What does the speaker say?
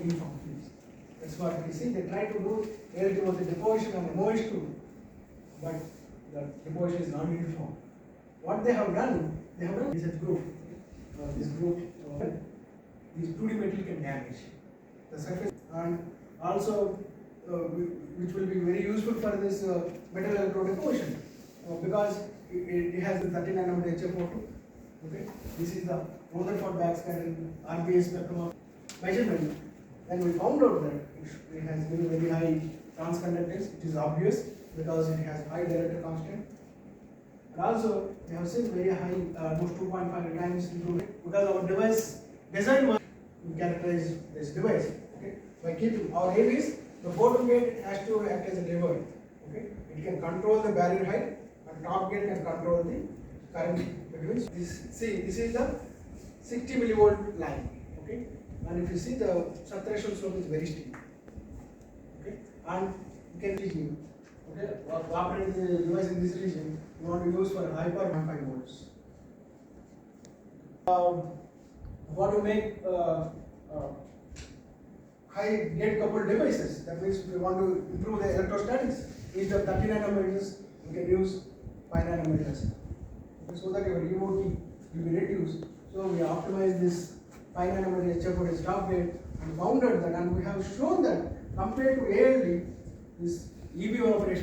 uniform fields. That's what we see. They try to do ALT was the deposition and MOH2, but the deposition is not uniform. What they have done is a group. This group, this 2D metal can damage the surface, and also which will be very useful for this metal electrode deposition because it has the 30 nanometer HFO2. Okay, this is the Rutherford backscatter RBA spectrum of measurement. And we found out that it has very high transconductance. It is obvious because it has high dielectric constant. And also, we have seen very high, almost 2.5 times improvement because our device design was to characterize this device. Okay, by keeping our aim is the bottom gate has to act as a lever. Okay, it can control the barrier height, and top gate can control the current between. This is the 60 millivolt line. Okay, and if you see the saturation slope is very steep. Okay, and you can see. Okay, operate the device in this region, you want to use for high power 1.5 volts. Want to make high gate coupled devices, that means we want to improve the electrostatics. Instead of 30 nanometers, we can use 5 nanometers. Okay, so that your EOT will be reduced. So we optimize this 5 nanometer HFO stop gate and found out that, and we have shown that compared to ALD, this EBO operation